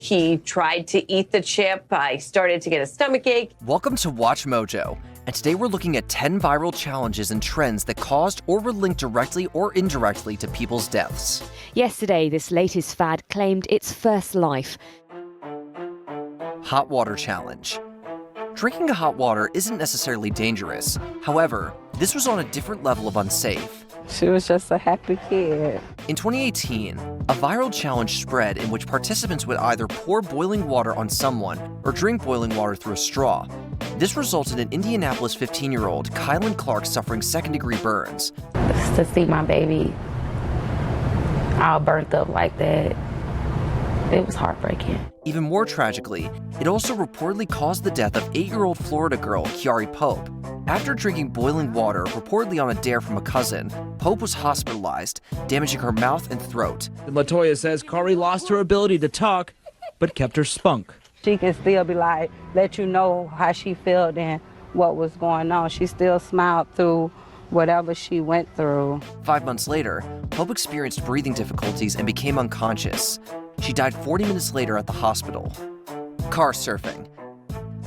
He tried to eat the chip. He started to get a stomach ache. Welcome to Watch Mojo, and today we're looking at 10 viral challenges and trends that caused or were linked directly or indirectly to people's deaths. Yesterday, this latest fad claimed its first life. Hot water challenge. Drinking hot water isn't necessarily dangerous. However, this was on a different level of unsafe. She was just a happy kid. In 2018, a viral challenge spread in which participants would either pour boiling water on someone or drink boiling water through a straw. This resulted in Indianapolis 15-year-old Kylan Clark suffering second-degree burns. To see my baby all burnt up like that, it was heartbreaking. Even more tragically, it also reportedly caused the death of 8-year-old Florida girl Kiari Pope. After drinking boiling water, reportedly on a dare from a cousin, Pope was hospitalized, damaging her mouth and throat. LaToya says Kari lost her ability to talk, but kept her spunk. She can still be like, let you know how she felt and what was going on. She still smiled through whatever she went through. 5 months later, Pope experienced breathing difficulties and became unconscious. She died 40 minutes later at the hospital. Car surfing.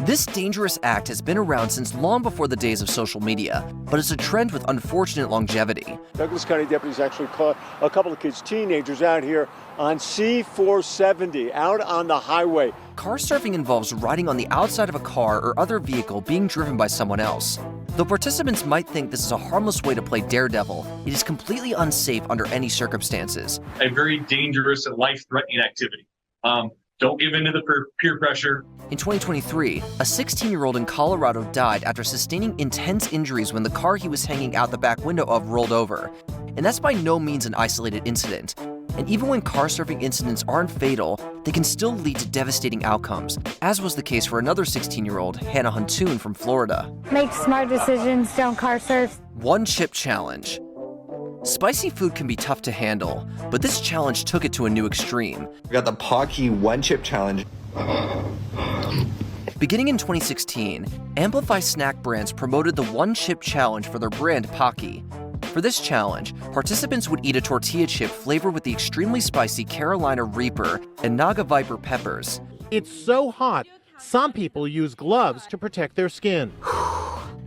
This dangerous act has been around since long before the days of social media, but it's a trend with unfortunate longevity. Douglas County deputies actually caught a couple of kids, teenagers, out here on C-470, out on the highway. Car surfing involves riding on the outside of a car or other vehicle being driven by someone else. Though participants might think this is a harmless way to play daredevil, it is completely unsafe under any circumstances. A very dangerous and life-threatening activity. Don't give in to the peer pressure. In 2023, a 16-year-old in Colorado died after sustaining intense injuries when the car he was hanging out the back window of rolled over. And that's by no means an isolated incident. And even when car surfing incidents aren't fatal, they can still lead to devastating outcomes, as was the case for another 16-year-old, Hannah Huntoon from Florida. Make smart decisions, don't car surf. One chip challenge. Spicy food can be tough to handle, but this challenge took it to a new extreme. We got the Pocky One Chip Challenge. Beginning in 2016, Amplify snack brands promoted the One Chip Challenge for their brand Pocky. For this challenge, participants would eat a tortilla chip flavored with the extremely spicy Carolina Reaper and Naga Viper peppers. It's so hot, some people use gloves to protect their skin.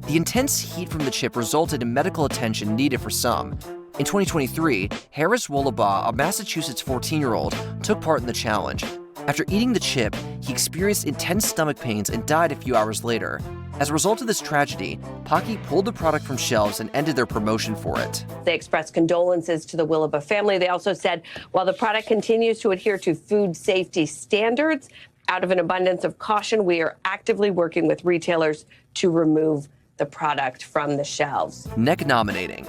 The intense heat from the chip resulted in medical attention needed for some. In 2023, Harris Wollabaugh, a Massachusetts 14-year-old, took part in the challenge. After eating the chip, he experienced intense stomach pains and died a few hours later. As a result of this tragedy, Pocky pulled the product from shelves and ended their promotion for it. They expressed condolences to the Wollabaugh family. They also said while the product continues to adhere to food safety standards, out of an abundance of caution, we are actively working with retailers to remove the product from the shelves. Neck nominating.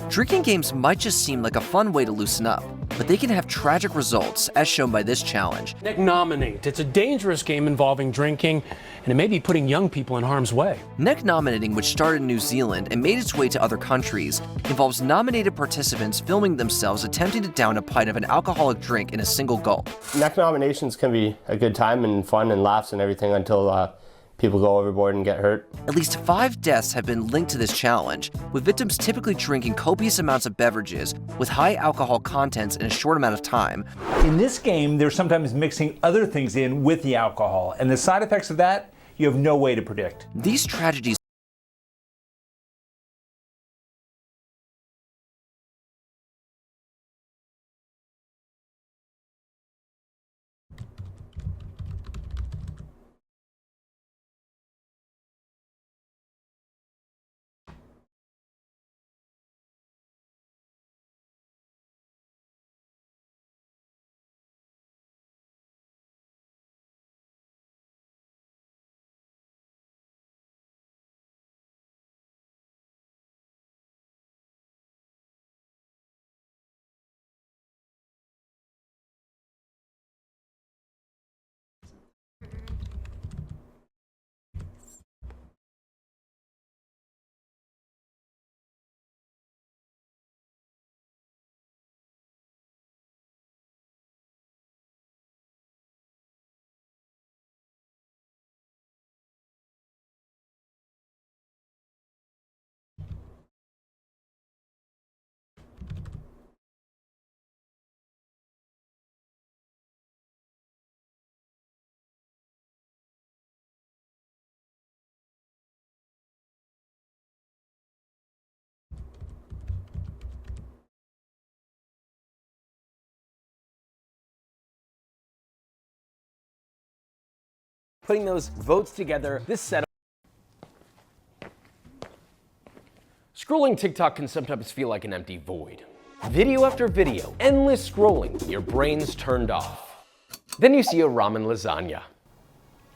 Drinking games might just seem like a fun way to loosen up, but they can have tragic results, as shown by this challenge. Neck Nominate. It's a dangerous game involving drinking, and it may be putting young people in harm's way. Neck nominating, which started in New Zealand and made its way to other countries, involves nominated participants filming themselves attempting to down a pint of an alcoholic drink in a single gulp. Neck nominations can be a good time and fun and laughs and everything until people go overboard and get hurt. At least 5 deaths have been linked to this challenge, with victims typically drinking copious amounts of beverages with high alcohol contents in a short amount of time. In this game, they're sometimes mixing other things in with the alcohol, and the side effects of that, you have no way to predict. These tragedies putting those votes together, this setup. Scrolling TikTok can sometimes feel like an empty void. Video after video, endless scrolling, your brain's turned off. Then you see a ramen lasagna.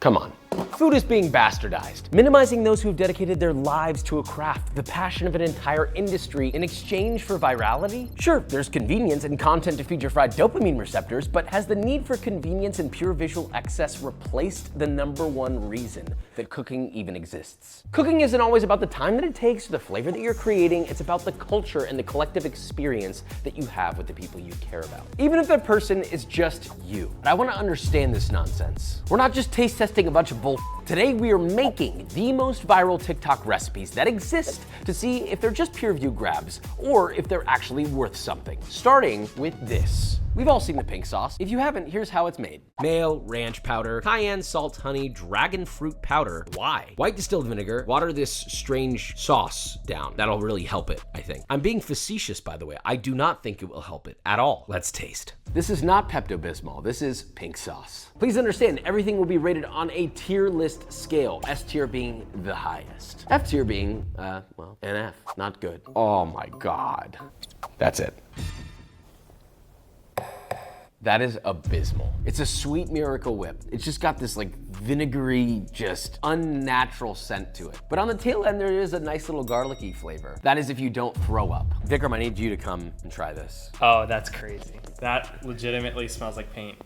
Come on. Food is being bastardized, minimizing those who've dedicated their lives to a craft, the passion of an entire industry in exchange for virality. Sure, there's convenience and content to feed your fried dopamine receptors, but has the need for convenience and pure visual excess replaced the #1 reason that cooking even exists? Cooking isn't always about the time that it takes or the flavor that you're creating, it's about the culture and the collective experience that you have with the people you care about. Even if that person is just you. But I want to understand this nonsense. We're not just taste testing a bunch of bull. Today we are making the most viral TikTok recipes that exist to see if they're just pure view grabs or if they're actually worth something. Starting with this. We've all seen the pink sauce. If you haven't, here's how it's made. Mayo, ranch powder, cayenne, salt, honey, dragon fruit powder. Why? White distilled vinegar. Water this strange sauce down. That'll really help it, I think. I'm being facetious, by the way. I do not think it will help it at all. Let's taste. This is not Pepto-Bismol. This is pink sauce. Please understand, everything will be rated on a tier list scale. S tier being the highest. F tier being, well, an F. Not good. Oh my God. That's it. That is abysmal. It's a sweet Miracle Whip. It's just got this like vinegary, just unnatural scent to it. But on the tail end, there is a nice little garlicky flavor. That is if you don't throw up. Vikram, I need you to come and try this. Oh, that's crazy. That legitimately smells like paint.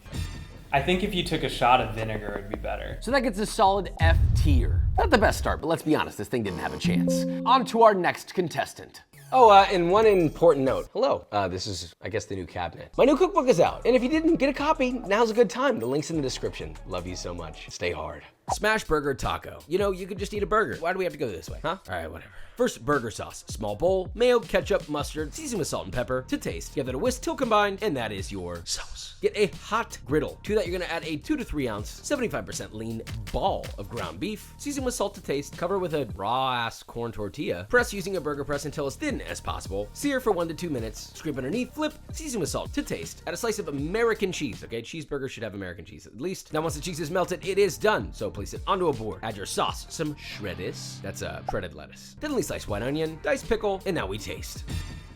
I think if you took a shot of vinegar, it'd be better. So that gets a solid F tier. Not the best start, but let's be honest, this thing didn't have a chance. On to our next contestant. Oh, and one important note. Hello, this is, I guess, the new cabinet. My new cookbook is out, and if you didn't get a copy, now's a good time. The link's in the description. Love you so much. Stay hard. Smash burger taco. You know, you could just eat a burger. Why do we have to go this way, huh? All right, whatever. First, burger sauce. Small bowl, mayo, ketchup, mustard, seasoned with salt and pepper to taste. Give that a whisk till combined, and that is your sauce. Get a hot griddle. To that, you're gonna add a 2 to 3 ounce, 75% lean ball of ground beef. Season with salt to taste. Cover with a raw-ass corn tortilla. Press using a burger press until as thin as possible. Sear for 1 to 2 minutes. Scrape underneath, flip, season with salt to taste. Add a slice of American cheese, okay? Cheeseburger should have American cheese at least. Now, once the cheese is melted, it is done. So place it onto a board. Add your sauce, some shreddis. That's shredded lettuce. Thinly sliced white onion, diced pickle, and now we taste.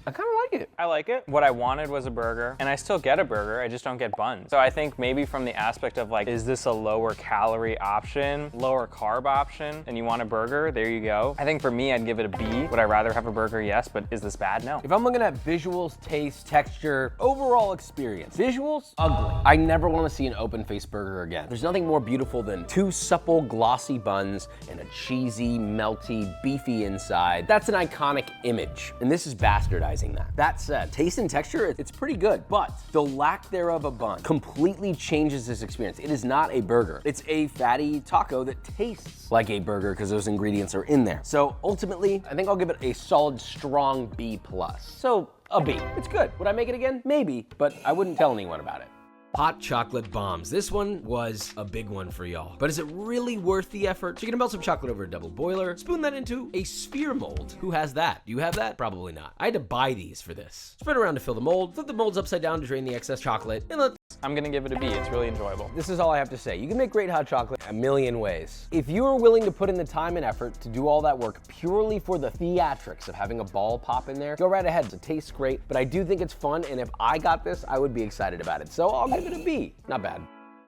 I kind of like it. I like it. What I wanted was a burger, and I still get a burger, I just don't get buns. So I think maybe from the aspect of like, is this a lower calorie option, lower carb option, and you want a burger, there you go. I think for me, I'd give it a B. Would I rather have a burger? Yes, but is this bad? No. If I'm looking at visuals, taste, texture, overall experience, visuals, ugly. I never want to see an open-faced burger again. There's nothing more beautiful than 2 supple, glossy buns and a cheesy, melty, beefy inside. That's an iconic image, and this is bastardized. That said, taste and texture, it's pretty good, but the lack thereof of bun completely changes this experience. It is not a burger. It's a fatty taco that tastes like a burger because those ingredients are in there. So ultimately, I think I'll give it a solid, strong B+. So a B. It's good. Would I make it again? Maybe, but I wouldn't tell anyone about it. Hot chocolate bombs. This one was a big one for y'all. But is it really worth the effort? So you're gonna melt some chocolate over a double boiler, spoon that into a sphere mold. Who has that? Do you have that? Probably not. I had to buy these for this. Spread around to fill the mold, flip the molds upside down to drain the excess chocolate, and I'm gonna give it a B. It's really enjoyable. This is all I have to say. You can make great hot chocolate a million ways. If you are willing to put in the time and effort to do all that work purely for the theatrics of having a ball pop in there, go right ahead. It tastes great, but I do think it's fun, and if I got this, I would be excited about it. So I'll give it a B. Not bad.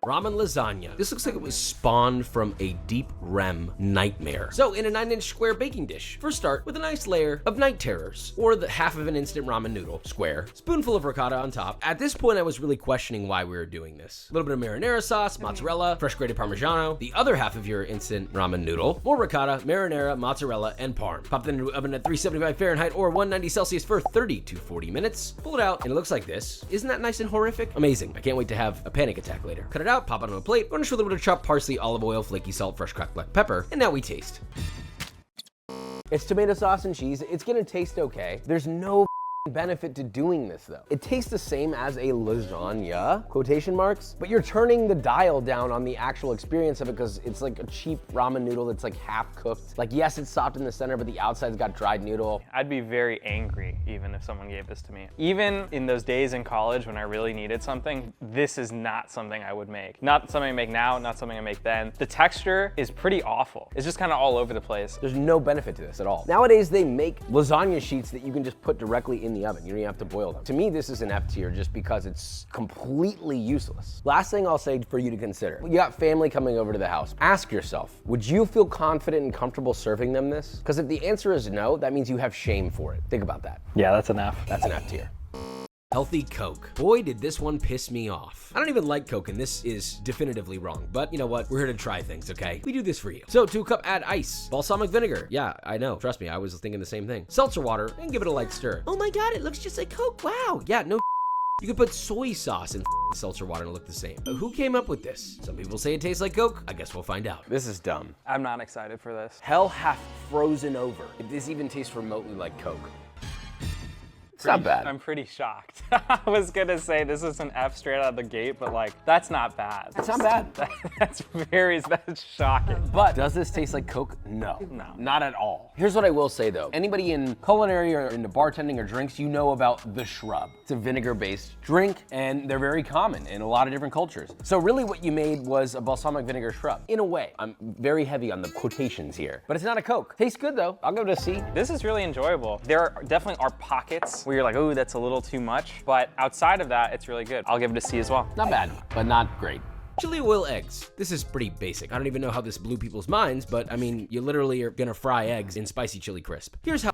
Ramen lasagna. This looks like it was spawned from a deep REM nightmare. So in a 9-inch square baking dish, first start with a nice layer of night terrors, or the half of an instant ramen noodle, square, spoonful of ricotta on top. At this point, I was really questioning why we were doing this. A little bit of marinara sauce, mozzarella, fresh grated Parmigiano, the other half of your instant ramen noodle, more ricotta, marinara, mozzarella, and parm. Pop that into the oven at 375 Fahrenheit or 190 Celsius for 30 to 40 minutes. Pull it out, and it looks like this. Isn't that nice and horrific? Amazing. I can't wait to have a panic attack later. Cut it out, pop it on a plate, garnish with a little bit of chopped parsley, olive oil, flaky salt, fresh cracked black pepper, and now we taste. It's tomato sauce and cheese. It's gonna taste okay. There's no benefit to doing this though. It tastes the same as a lasagna, quotation marks, but you're turning the dial down on the actual experience of it because it's like a cheap ramen noodle that's like half cooked. Like, yes, it's soft in the center, but the outside's got dried noodle. I'd be very angry even if someone gave this to me. Even in those days in college when I really needed something, this is not something I would make. Not something I make now, not something I make then. The texture is pretty awful. It's just kind of all over the place. There's no benefit to this at all. Nowadays, they make lasagna sheets that you can just put directly in the oven. You don't even have to boil them. To me, this is an F tier just because it's completely useless. Last thing I'll say for you to consider. You got family coming over to the house. Ask yourself, would you feel confident and comfortable serving them this? Because if the answer is no, that means you have shame for it. Think about that. Yeah, that's an F. That's an F tier. Healthy Coke. Boy, did this one piss me off. I don't even like Coke, and this is definitively wrong. But you know what? We're here to try things, okay? We do this for you. So, to a cup, add ice. Balsamic vinegar. Yeah, I know. Trust me, I was thinking the same thing. Seltzer water, and give it a light stir. Oh my God, it looks just like Coke. Wow. Yeah, no. You could put soy sauce in seltzer water and look the same. Who came up with this? Some people say it tastes like Coke. I guess we'll find out. This is dumb. I'm not excited for this. Hell hath frozen over. If this even tastes remotely like Coke. It's not bad. I'm pretty shocked. I was gonna say this is an F straight out of the gate, but like, that's not bad. That's not bad. That's shocking. But does this taste like Coke? No. No. Not at all. Here's what I will say though. Anybody in culinary or into bartending or drinks, you know about the shrub. It's a vinegar-based drink, and they're very common in a lot of different cultures. So really what you made was a balsamic vinegar shrub. In a way, I'm very heavy on the quotations here, but it's not a Coke. Tastes good though. I'll give it a C. This is really enjoyable. There definitely are pockets where you're like, oh, that's a little too much. But outside of that, it's really good. I'll give it a C as well. Not bad, but not great. Chili oil eggs. This is pretty basic. I don't even know how this blew people's minds, but I mean, you literally are gonna fry eggs in spicy chili crisp. Here's how